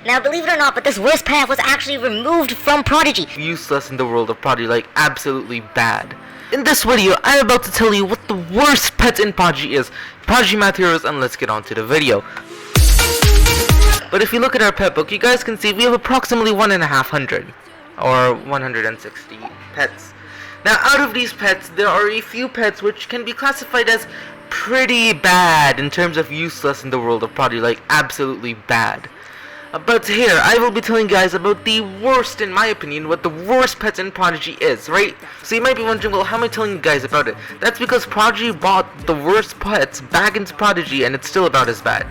Now, believe it or not, but this worst pet was actually removed from Prodigy. Useless in the world of Prodigy, like absolutely bad. In this video, I'm about to tell you what the worst pet in Prodigy is. Prodigy Math Heroes, and let's get on to the video. But if you look at our pet book, you guys can see we have approximately 1,500 or 160 pets. Now, out of these pets, there are a few pets which can be classified as pretty bad in terms of useless in the world of Prodigy, like absolutely bad. But here, I will be telling you guys about the worst, in my opinion, what the worst pets in Prodigy is, right? So you might be wondering, well, how am I telling you guys about it? That's because Prodigy bought the worst pets back into Prodigy, and it's still about as bad.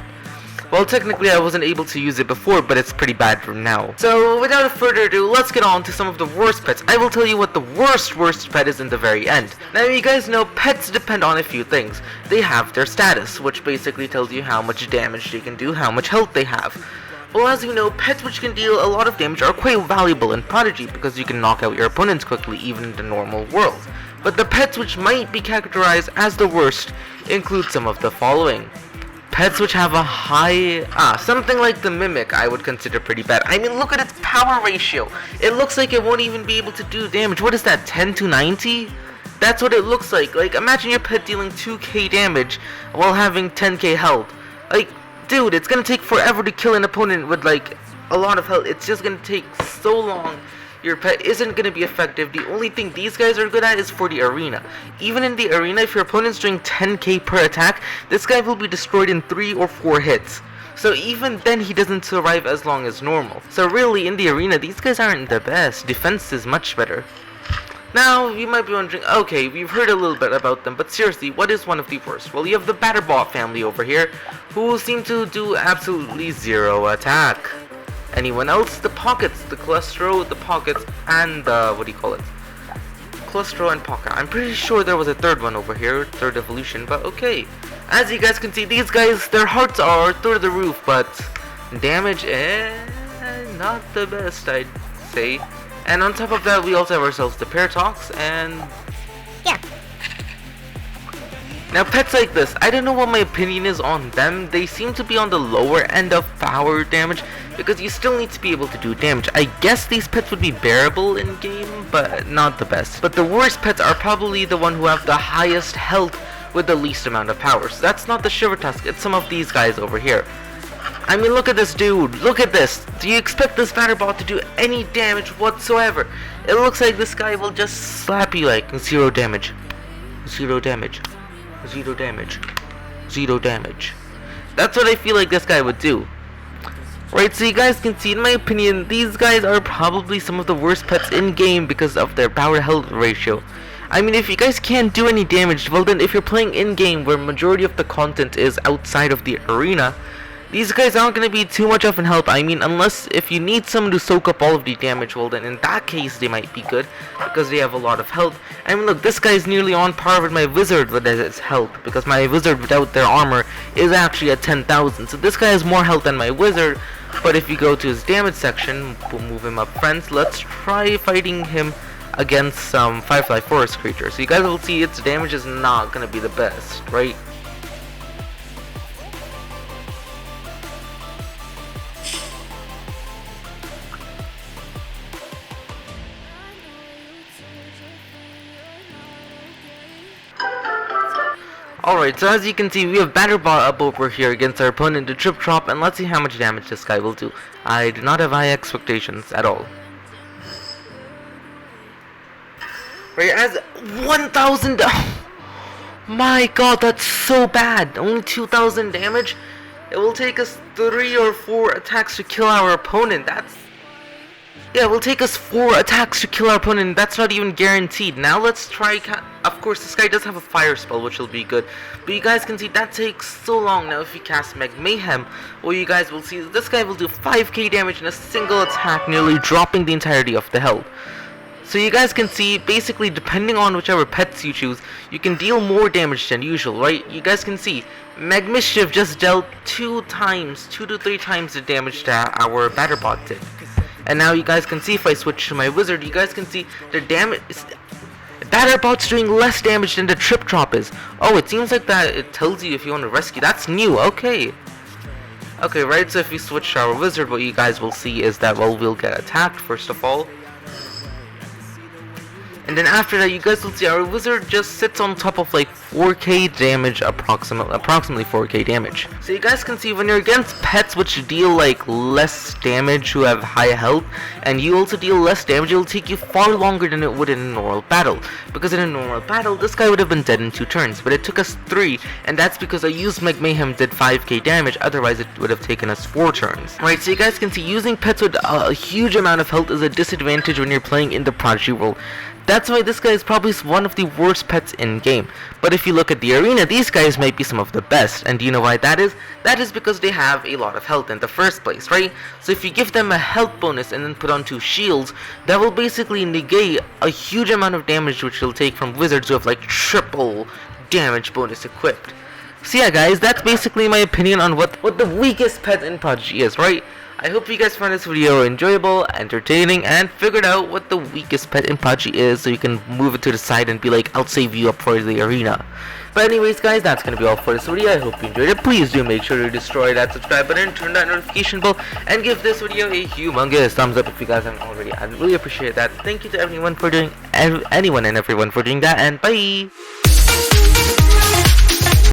Well, technically I wasn't able to use it before, but it's pretty bad from now. So, without further ado, let's get on to some of the worst pets. I will tell you what the worst pet is in the very end. Now, you guys know pets depend on a few things. They have their status, which basically tells you how much damage they can do, how much health they have. Well, as you know, pets which can deal a lot of damage are quite valuable in Prodigy because you can knock out your opponents quickly even in the normal world. But the pets which might be categorized as the worst include some of the following. Pets which have a high... something like the Mimic I would consider pretty bad. I mean, look at its power ratio. It looks like it won't even be able to do damage. What is that, 10 to 90? That's what it looks like. Like, imagine your pet dealing 2k damage while having 10k health. Like, dude, it's gonna take forever to kill an opponent with, like, a lot of health. It's just gonna take so long. Your pet isn't gonna be effective. The only thing these guys are good at is for the arena. Even in the arena, if your opponent's doing 10k per attack, this guy will be destroyed in 3 or 4 hits. So even then, he doesn't survive as long as normal. So really, in the arena, these guys aren't the best. Defense is much better. Now, you might be wondering, okay, we've heard a little bit about them, but seriously, what is one of the worst? Well, you have the batterbot family over here, who seem to do absolutely zero attack. Anyone else? The pockets, the Clustro, the pockets, and the, Clustro and pocket. I'm pretty sure there was a third one over here, third evolution, but okay. As you guys can see, these guys, their hearts are through the roof, but damage, not the best, I'd say. And on top of that, we also have ourselves the Paradox, and yeah. Now, pets like this, I don't know what my opinion is on them. They seem to be on the lower end of power damage, because you still need to be able to do damage. I guess these pets would be bearable in game, but not the best. But the worst pets are probably the one who have the highest health with the least amount of power. So that's not the shivertusk, it's some of these guys over here. I mean, look at this dude, look at this. Do you expect this batterbot to do any damage whatsoever? It looks like this guy will just slap you like zero damage. Zero damage. Zero damage. Zero damage. That's what I feel like this guy would do. Right, so you guys can see, in my opinion, these guys are probably some of the worst pets in game because of their power health ratio. I mean, if you guys can't do any damage, well then if you're playing in game where majority of the content is outside of the arena, these guys aren't going to be too much of an help. I mean, unless if you need someone to soak up all of the damage, well then in that case they might be good because they have a lot of health. I mean, look, this guy's nearly on par with my wizard with his health, because my wizard without their armor is actually at 10,000. So this guy has more health than my wizard. But if you go to his damage section, we'll move him up, friends. Let's try fighting him against some Firefly Forest creatures. So you guys will see its damage is not going to be the best, right? Alright, so as you can see, we have batterbot up over here against our opponent, the Trip Trop, and let's see how much damage this guy will do. I do not have high expectations at all. Right, as 1,000... My god, that's so bad! Only 2,000 damage? It will take us 3 or 4 attacks to kill our opponent. Yeah, it will take us 4 attacks to kill our opponent. That's not even guaranteed. Now let's try... Of course, this guy does have a fire spell, which will be good. But you guys can see that takes so long. Now, if you cast Magmayhem, well, you guys will see this guy will do 5k damage in a single attack, nearly dropping the entirety of the health. So you guys can see, basically, depending on whichever pets you choose, you can deal more damage than usual, right? You guys can see, Magmischief just dealt 2 to 3 times the damage that our batterbot did. And now you guys can see, if I switch to my wizard, you guys can see the damage... Batterbot's doing less damage than the Trip Trop is. Oh, it seems like that it tells you if you want to rescue. That's new, okay. Okay, right, so if we switch to our wizard, what you guys will see is that, well, we'll get attacked first of all. And then after that, you guys will see our wizard just sits on top of like 4k damage, approximately 4k damage. So you guys can see when you're against pets which deal like less damage, who have high health, and you also deal less damage, it'll take you far longer than it would in a normal battle. Because in a normal battle, this guy would have been dead in 2 turns, but it took us 3, and that's because I used Magmayhem did 5k damage, otherwise it would have taken us 4 turns. Right, so you guys can see using pets with a huge amount of health is a disadvantage when you're playing in the Prodigy world. That's why this guy is probably one of the worst pets in game. But if you look at the arena, these guys might be some of the best. And do you know why that is? That is because they have a lot of health in the first place, right? So if you give them a health bonus and then put on 2 shields, that will basically negate a huge amount of damage which you'll take from wizards who have like triple damage bonus equipped. So yeah guys, that's basically my opinion on what the weakest pet in Prodigy is, right? I hope you guys found this video enjoyable, entertaining, and figured out what the weakest pet in Prodigy is, so you can move it to the side and be like, I'll save you up for the arena. But anyways guys, that's gonna be all for this video. I hope you enjoyed it. Please do make sure to destroy that subscribe button, turn that notification bell, and give this video a humongous thumbs up if you guys haven't already. I'd really appreciate that. Thank you to anyone and everyone for doing that, and bye!